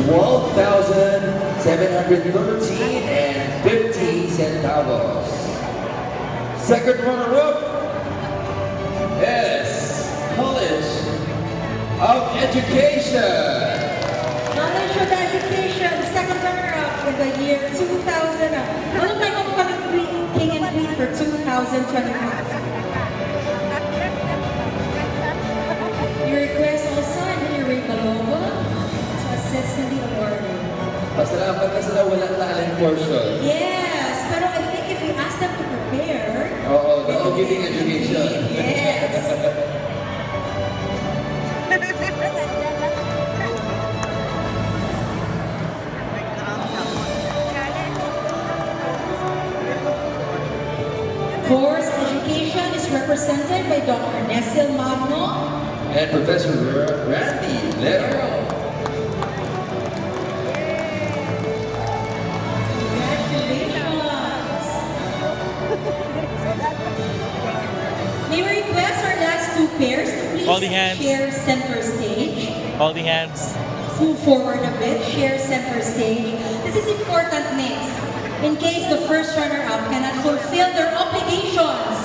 12,713 and 50 centavos. Second runner-up is College of Education. College of Education, second runner-up in the year 2000. Ano tayo magpapaging King and Queen for 2025? Your request also, Henry Ray Calobo, to assist in the awarding. Pasalamat na sila walang talent portion. Yes, pero I think if you ask them to prepare, Oo, the giving education. yes. Course Education is represented by Dr. Nesil Magno. And Professor Randy Lero. Congratulations! May we request our last two pairs to please Holding hands. share center stage. Holding hands. Move forward a bit, share center stage. This is important, Miss. In case the first runner-up cannot fulfill their obligations.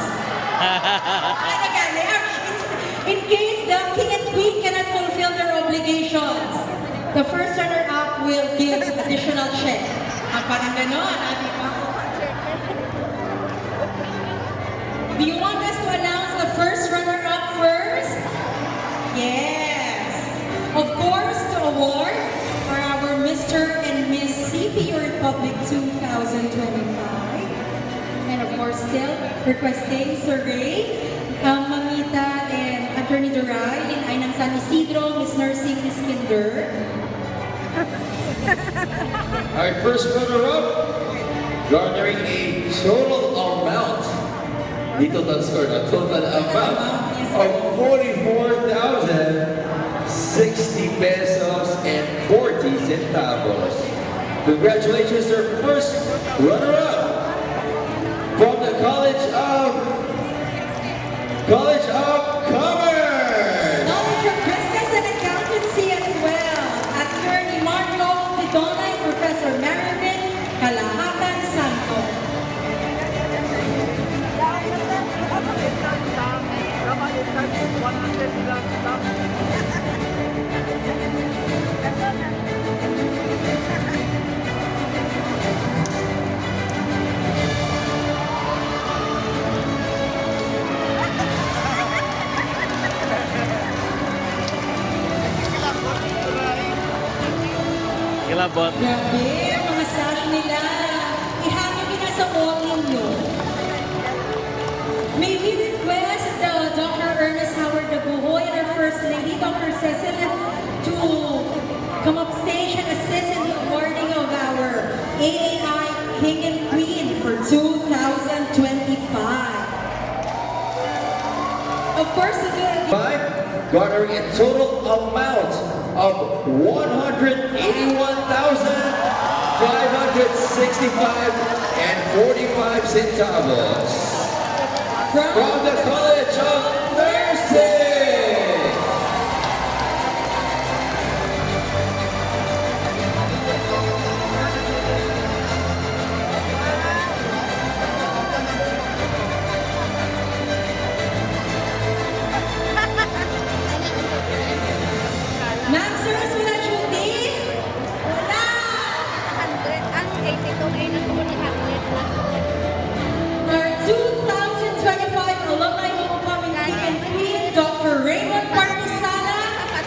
And again, in case the king and queen cannot fulfill their obligations, the first runner-up will give additional check. Parang ganon, di ba? Do you want us to announce the first runner-up first? Yes. Of course, to award for our Mr. and Miss CPU Republic 2025. And of course, still requesting Sir Ray, Mamita, and Attorney Duray, in ay ng San Isidro, Miss Nursing, Miss Kinder. Our first runner-up, garnering a total amount. Dito total score, a total amount of 44,060 pesos and 40 centavos. Congratulations, our first runner-up from the College of Commerce. Knowledge of Business and Accountancy as well. Attorney Marlo Pidona and Professor Marvin Kalahatan Santo. Kilabot. Grabe, mga sash nila. Ihangin nyo na sa wall ninyo. May we request Dr. Ernest Howard Dabuhoy and our First Lady, Dr. Cecil, to come up stage and assist in the awarding of our AAI King and Queen for 2025. Of course, to do it. Garnering a total amount of 181,565 and 45 centavos from the College of Nursing. Ma'am, sirs, wala duty? Wala! Our 2025 Alumni Homecoming King and Queen, Dr. Raymond Partisana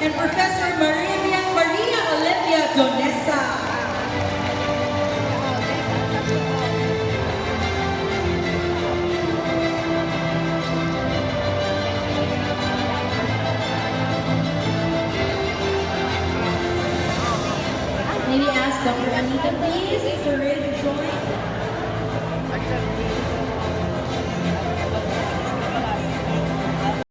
and Professor Maria Olivia Donesa. Maybe ask Dr. Anita, please, if you're ready to join.